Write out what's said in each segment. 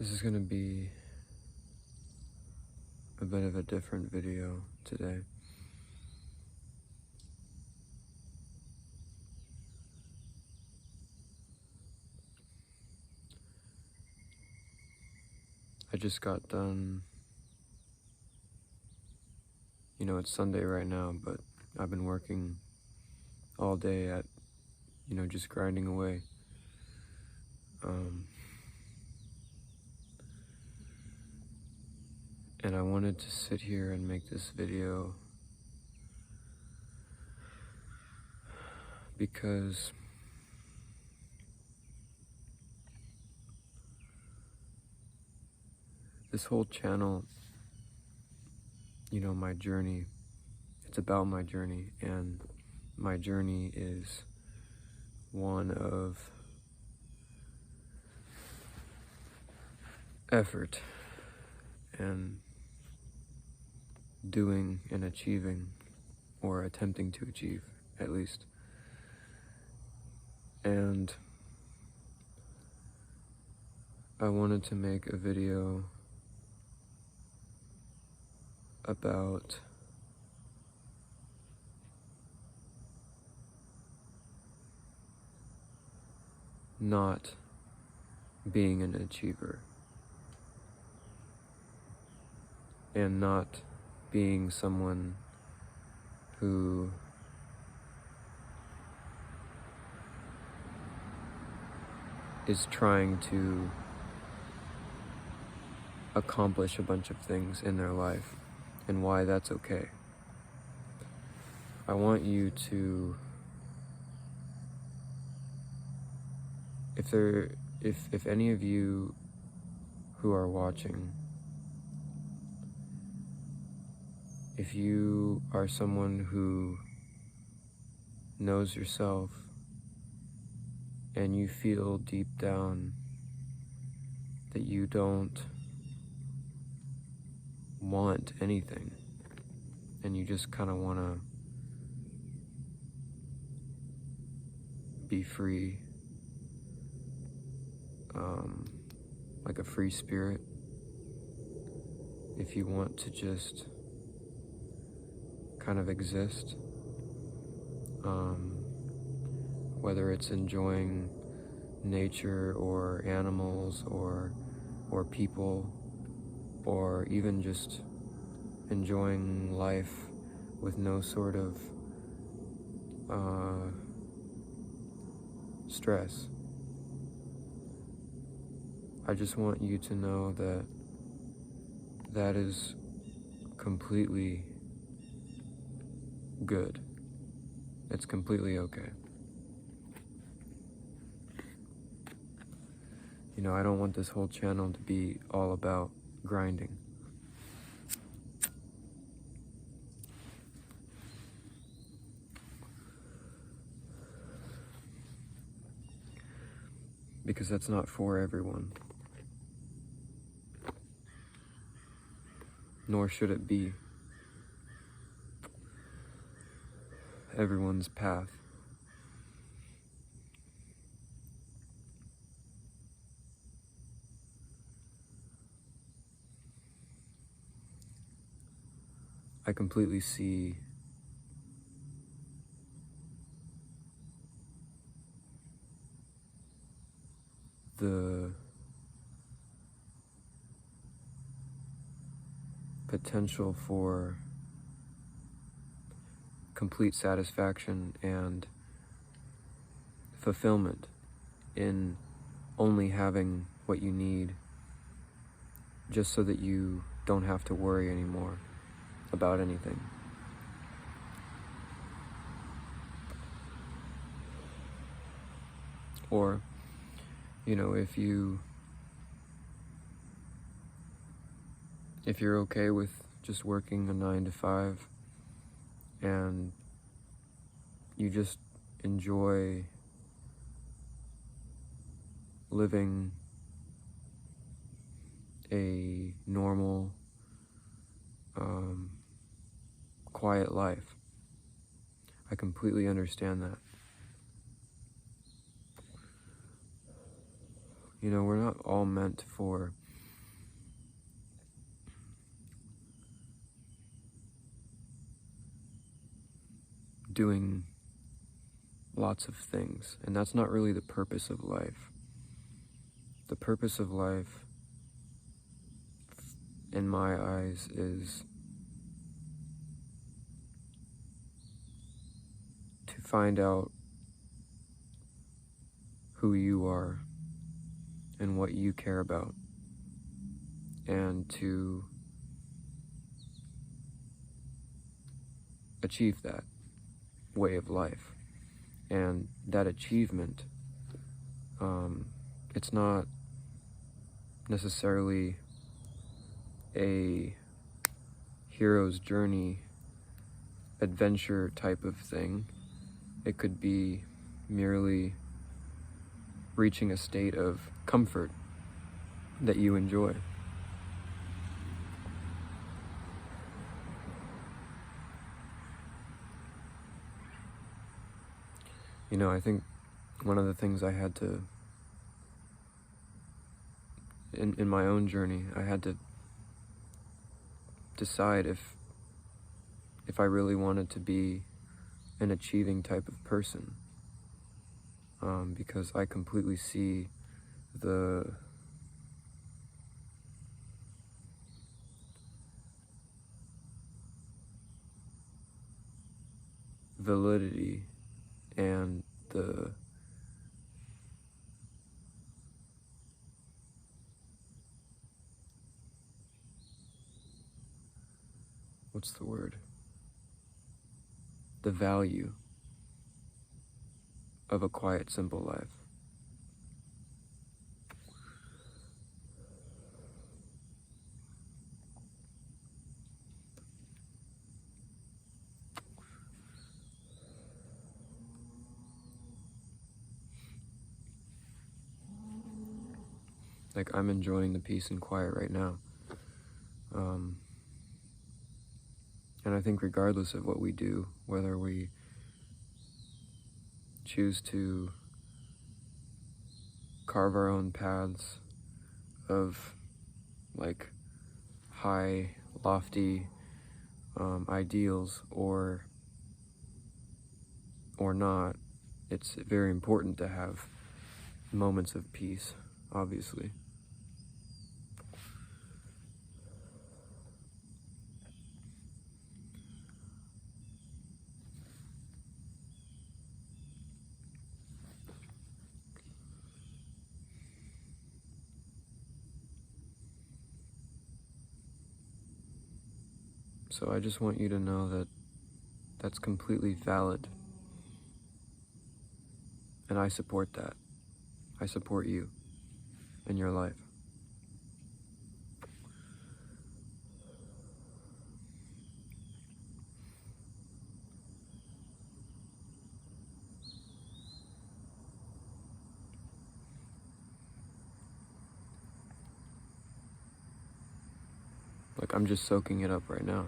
This is going to be a bit of a different video today. I just got done, it's Sunday right now, but I've been working all day at, just grinding away. And I wanted to sit here and make this video because this whole channel, my journey, it's about my journey, and my journey is one of effort and doing and achieving, or attempting to achieve, at least. And I wanted to make a video about not being an achiever and not being someone who is trying to accomplish a bunch of things in their life, and why that's okay. I want you to, if any of you who are watching, if you are someone who knows yourself and you feel deep down that you don't want anything, and you just kind of want to be free, like a free spirit, if you want to just kind of exist, whether it's enjoying nature or animals or people, or even just enjoying life with no sort of stress. I just want you to know that that is completely good. It's completely okay. I don't want this whole channel to be all about grinding. Because that's not for everyone. Nor should it be everyone's path. I completely see the potential for complete satisfaction and fulfillment in only having what you need, just so that you don't have to worry anymore about anything. Or, if you're okay with just working a 9 to 5 and you just enjoy living a normal, quiet life, I completely understand that. We're not all meant for doing lots of things, and that's not really the purpose of life. The purpose of life, in my eyes, is to find out who you are and what you care about, and to achieve that way of life. And that achievement, it's not necessarily a hero's journey adventure type of thing. It could be merely reaching a state of comfort that you enjoy. You know, I think one of the things I had to, in my own journey, I had to decide if I really wanted to be an achieving type of person, because I completely see the validity and the what's the word? The value of a quiet, simple life. Like, I'm enjoying the peace and quiet right now. And I think regardless of what we do, whether we choose to carve our own paths of, like, high, lofty ideals or not, it's very important to have moments of peace, obviously. So I just want you to know that that's completely valid. And I support that. I support you in your life. Like, I'm just soaking it up right now.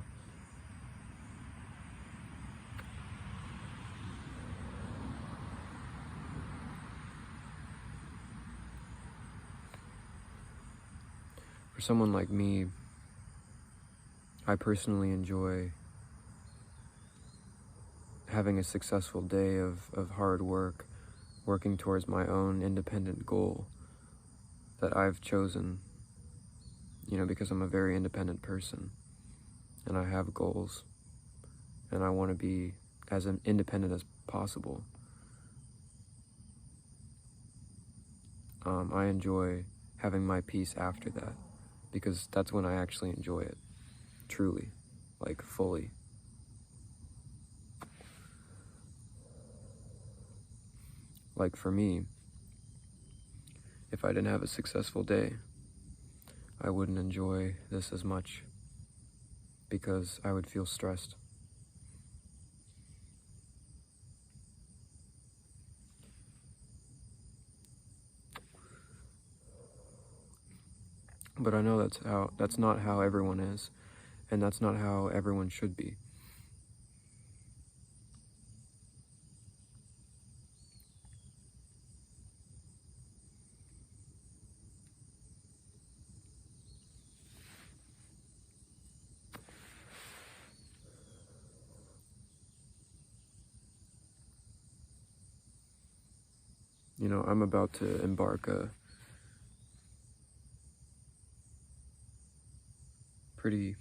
For someone like me, I personally enjoy having a successful day of hard work, working towards my own independent goal that I've chosen, you know, because I'm a very independent person and I have goals and I want to be as independent as possible. I enjoy having my peace after that, because that's when I actually enjoy it, truly, like fully. Like, for me, if I didn't have a successful day, I wouldn't enjoy this as much, because I would feel stressed. But I know that's not how everyone is, and that's not how everyone should be. I'm about to embark a pretty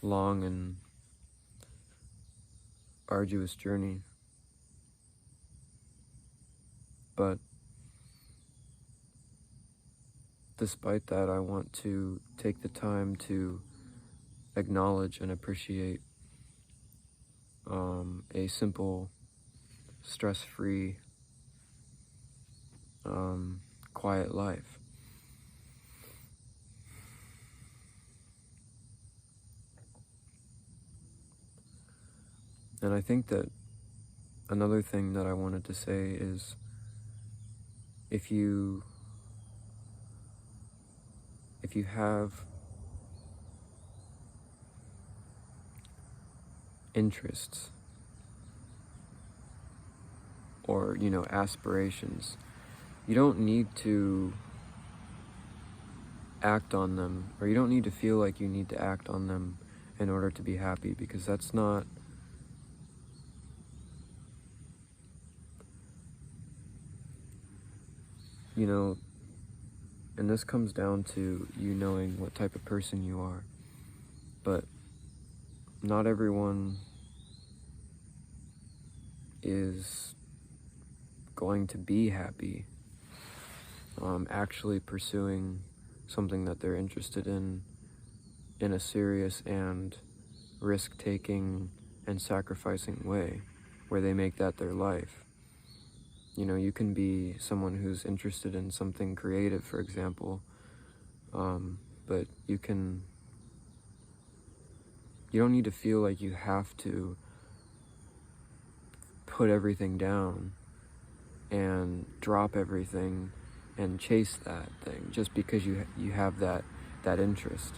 long and arduous journey, but despite that, I want to take the time to acknowledge and appreciate a simple, stress-free, quiet life. And I think that another thing that I wanted to say is if you have interests or, aspirations, you don't need to act on them, or you don't need to feel like you need to act on them in order to be happy, because that's not and this comes down to you knowing what type of person you are. But not everyone is going to be happy actually pursuing something that they're interested in a serious and risk-taking and sacrificing way, where they make that their life. You can be someone who's interested in something creative, for example, but you don't need to feel like you have to put everything down and drop everything and chase that thing just because you have that interest.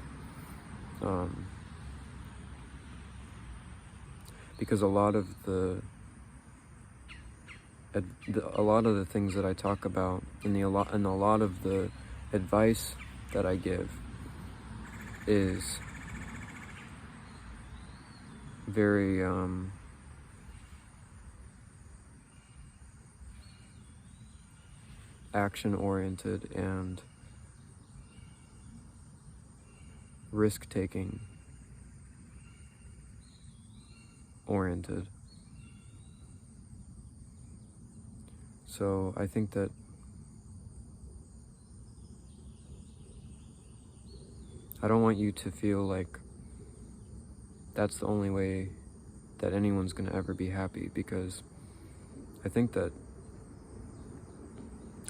Because a lot of the things that I talk about and a lot of the advice that I give is very action-oriented and risk-taking oriented. So I think that I don't want you to feel like that's the only way that anyone's going to ever be happy, because I think that,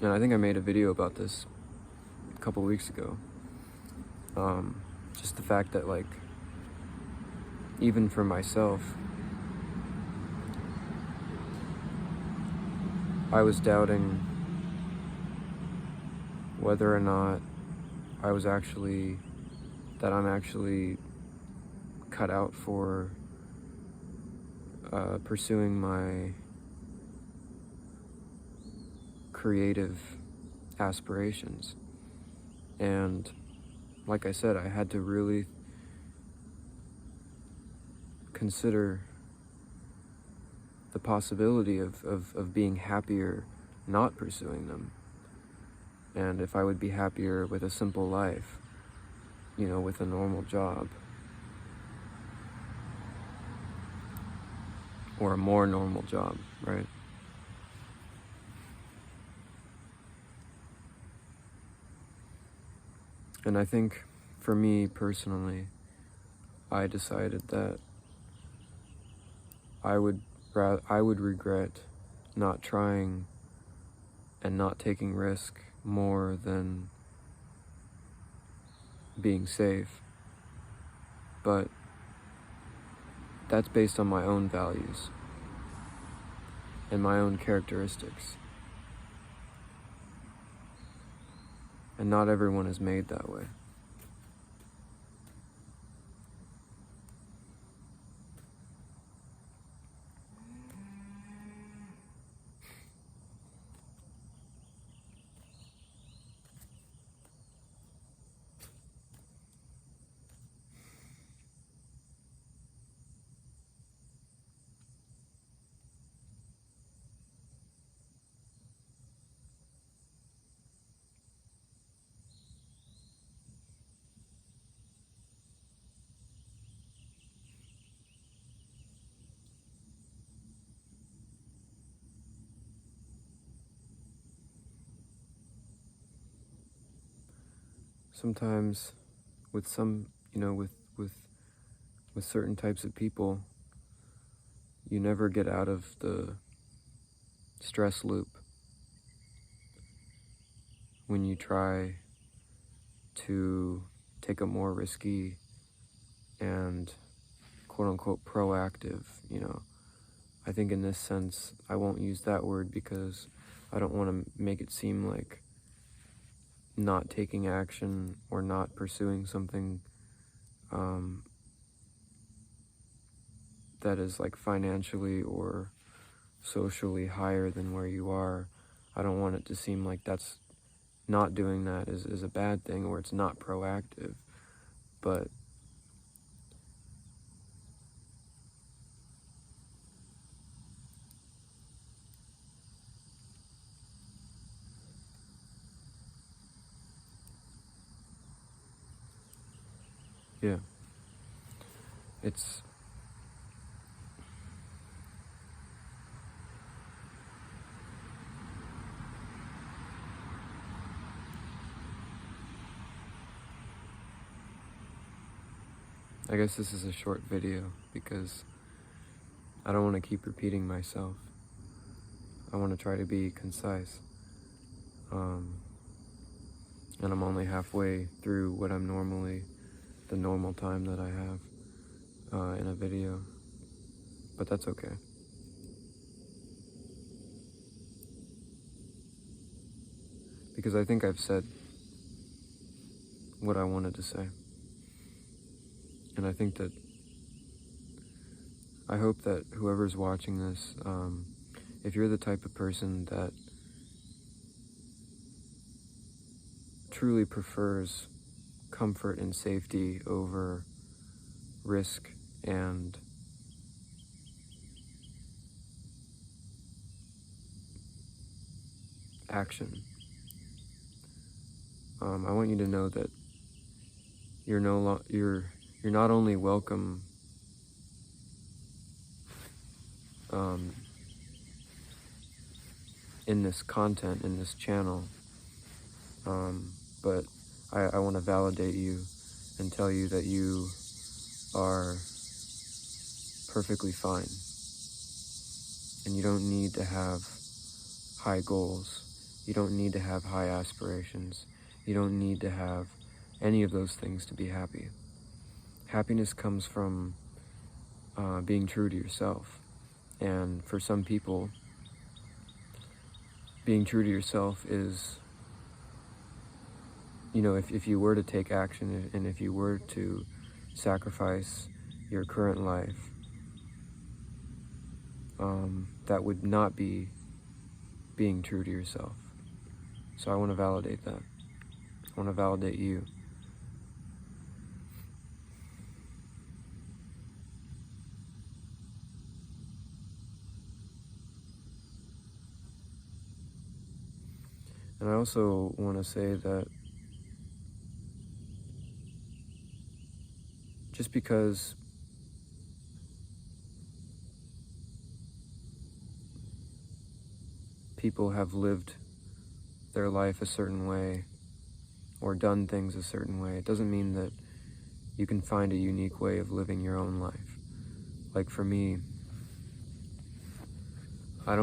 and I think I made a video about this a couple weeks ago, just the fact that, like, even for myself, I was doubting whether or not I'm actually cut out for pursuing my creative aspirations. And like I said, I had to really consider the possibility of being happier not pursuing them, and if I would be happier with a simple life, with a normal job, or a more normal job, right? And I think for me personally, I decided that I would regret not trying and not taking risk more than being safe. But that's based on my own values and my own characteristics. And not everyone is made that way. sometimes with some, with certain types of people, you never get out of the stress loop when you try to take a more risky and quote-unquote proactive, I think in this sense, I won't use that word because I don't want to make it seem like not taking action or not pursuing something that is like financially or socially higher than where you are. I don't want it to seem like that's not doing that is a bad thing or it's not proactive. But yeah, it's I guess this is a short video because I don't want to keep repeating myself. I want to try to be concise. And I'm only halfway through what I'm normally, the normal time that I have in a video. But that's okay. Because I think I've said what I wanted to say. And I think that, I hope that whoever's watching this, if you're the type of person that truly prefers comfort and safety over risk and action, I want you to know that you're not only welcome in this content, in this channel, but I want to validate you and tell you that you are perfectly fine. And you don't need to have high goals. You don't need to have high aspirations. You don't need to have any of those things to be happy. Happiness comes from being true to yourself. And for some people, being true to yourself is, if you were to take action and if you were to sacrifice your current life, that would not be being true to yourself. So I want to validate that. I want to validate you. And I also want to say that just because people have lived their life a certain way or done things a certain way, it doesn't mean that you can find a unique way of living your own life. Like for me, I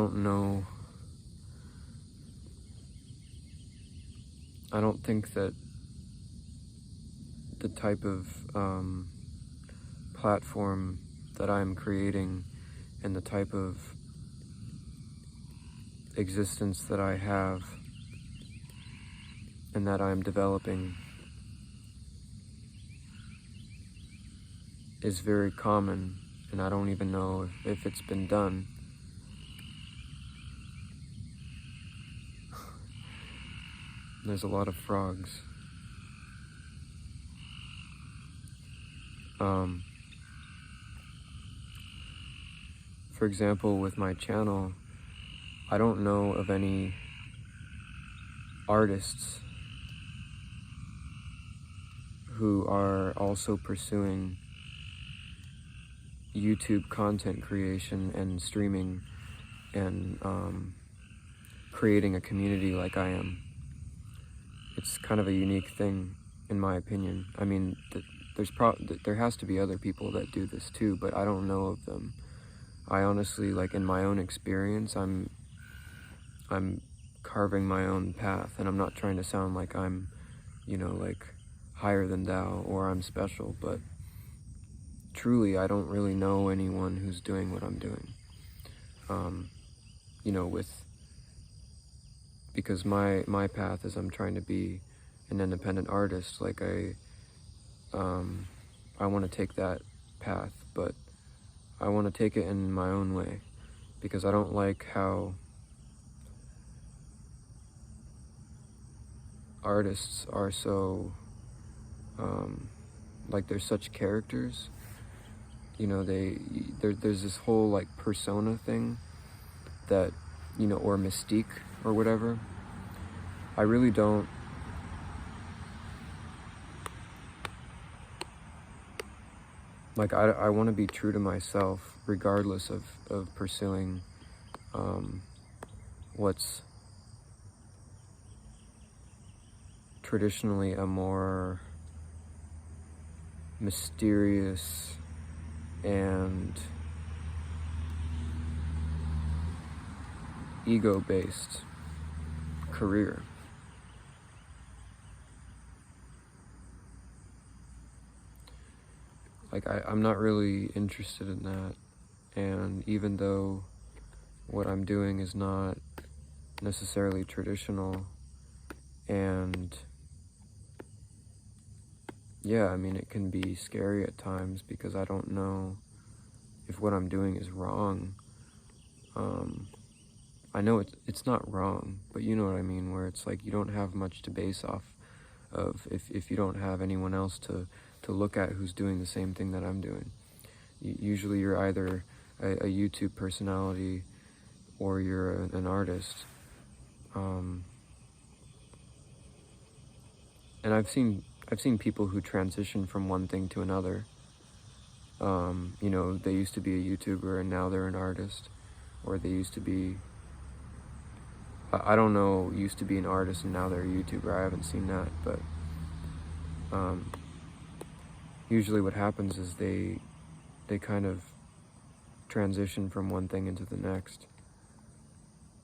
don't think that the type of platform that I'm creating and the type of existence that I have and that I'm developing is very common, and I don't even know if it's been done. There's a lot of frogs. For example, with my channel, I don't know of any artists who are also pursuing YouTube content creation and streaming and creating a community like I am. It's kind of a unique thing, in my opinion. I mean, there has to be other people that do this too, but I don't know of them. I honestly, like, in my own experience, I'm carving my own path, and I'm not trying to sound like I'm, like, higher than thou or I'm special, but truly I don't really know anyone who's doing what I'm doing. Because my path is I'm trying to be an independent artist. Like, I want to take that path, but I want to take it in my own way, because I don't like how artists are so, like, they're such characters. There's this whole, like, persona thing that, or mystique or whatever. I really don't, like, I want to be true to myself, regardless of pursuing what's traditionally a more mysterious and ego-based career. Like, I'm not really interested in that, and even though what I'm doing is not necessarily traditional, and yeah, I mean, it can be scary at times because I don't know if what I'm doing is wrong. I know it's not wrong, but you know what I mean, where it's like you don't have much to base off of if you don't have anyone else to look at who's doing the same thing that I'm doing. Usually you're either a YouTube personality or you're an artist. And I've seen people who transition from one thing to another. They used to be a YouTuber and now they're an artist, or they used to be, I don't know, used to be an artist and now they're a YouTuber. I haven't seen that, but usually what happens is they kind of transition from one thing into the next,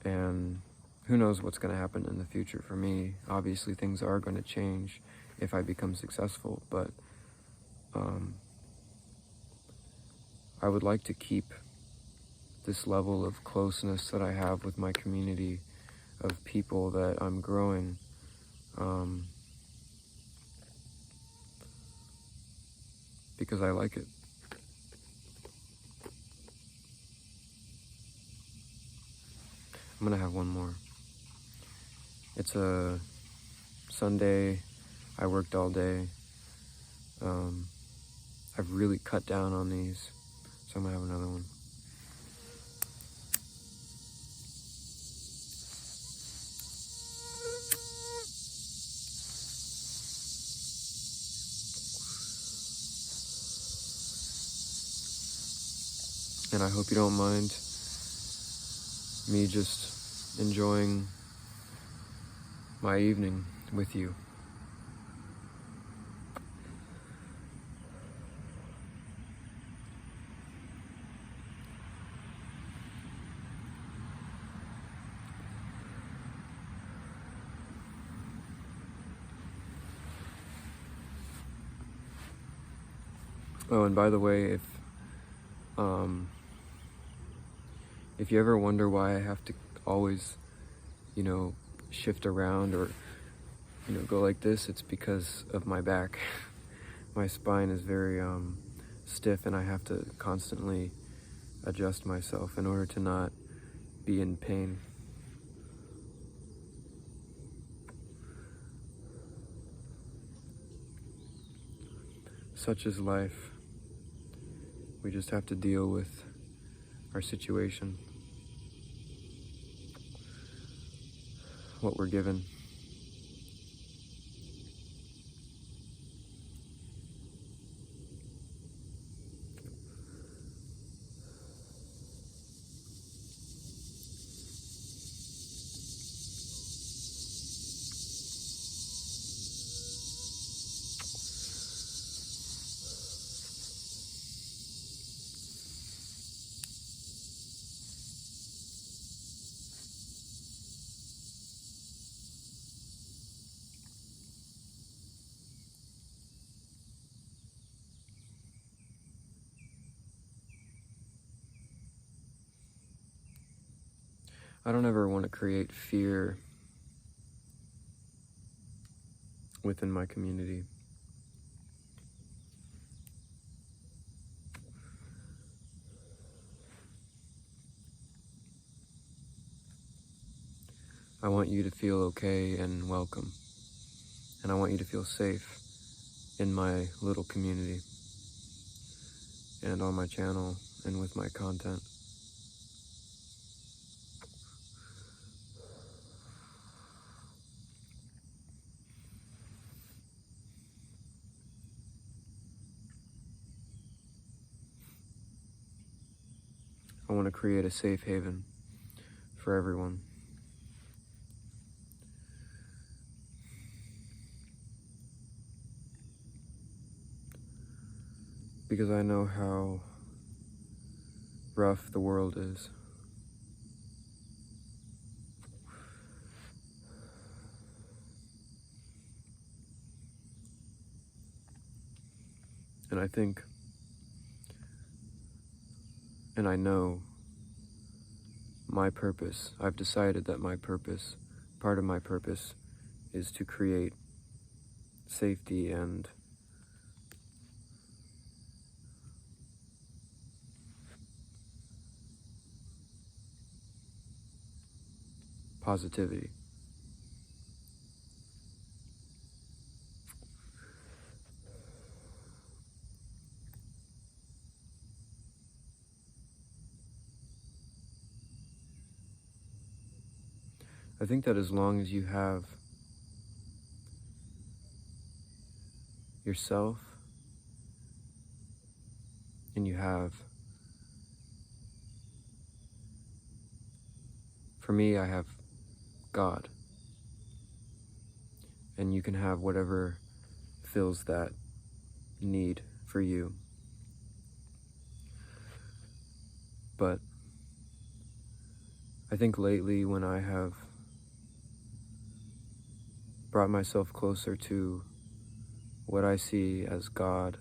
and who knows what's going to happen in the future for me. Obviously things are going to change if I become successful, but I would like to keep this level of closeness that I have with my community of people that I'm growing, because I like it. I'm gonna have one more. It's a Sunday. I worked all day. I've really cut down on these, so I'm gonna have another one. And I hope you don't mind me just enjoying my evening with you. Oh, and by the way, if you ever wonder why I have to always, shift around or, go like this, it's because of my back. My spine is very stiff, and I have to constantly adjust myself in order to not be in pain. Such is life. We just have to deal with our situation, what we're given. I don't ever want to create fear within my community. I want you to feel okay and welcome, and I want you to feel safe in my little community and on my channel and with my content. I want to create a safe haven for everyone. Because I know how rough the world is. And I think, and I know my purpose, I've decided that my purpose, part of my purpose, is to create safety and positivity. I think that as long as you have yourself and you have, for me, I have God, and you can have whatever fills that need for you. But I think lately when I have brought myself closer to what I see as God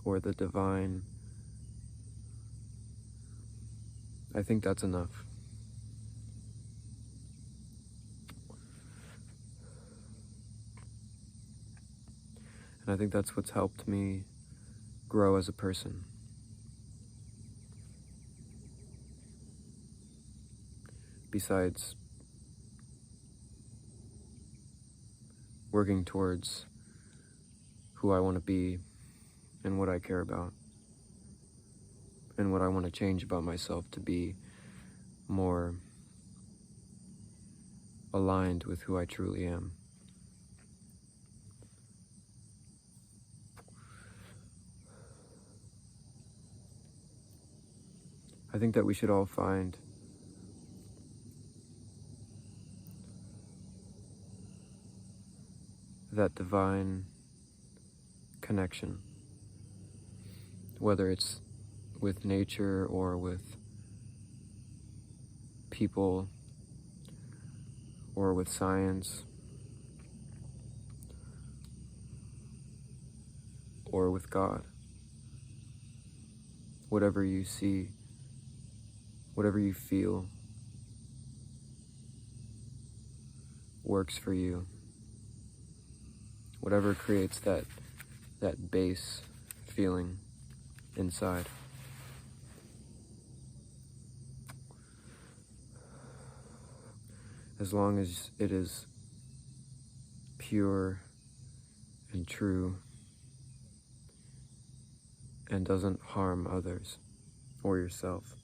or the divine, I think that's enough. And I think that's what's helped me grow as a person. Besides working towards who I want to be and what I care about and what I want to change about myself to be more aligned with who I truly am. I think that we should all find that divine connection, whether it's with nature or with people or with science or with God. Whatever you see, whatever you feel works for you. Whatever creates that base feeling inside. As long as it is pure and true and doesn't harm others or yourself.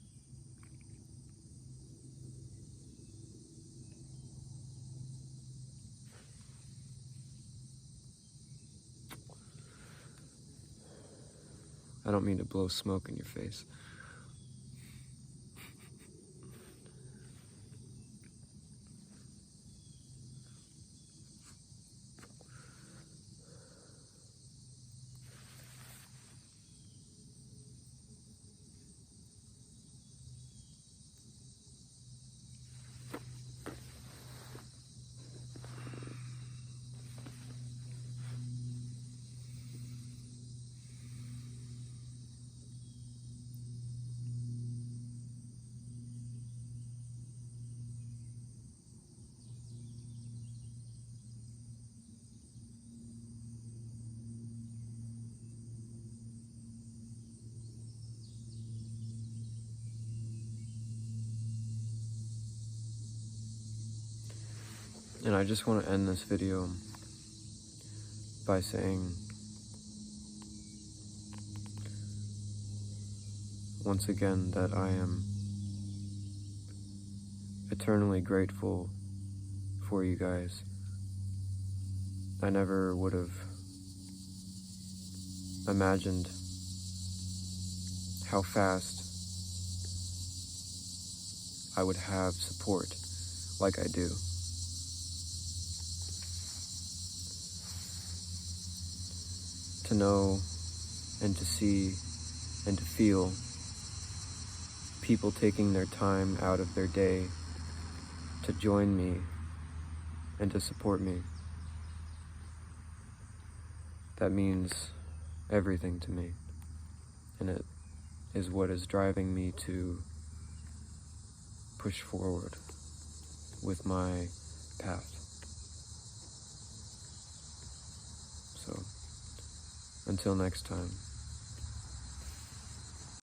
I don't mean to blow smoke in your face. And I just want to end this video by saying, once again, that I am eternally grateful for you guys. I never would have imagined how fast I would have support like I do. To know and to see and to feel people taking their time out of their day to join me and to support me. That means everything to me, and it is what is driving me to push forward with my path. So, until next time.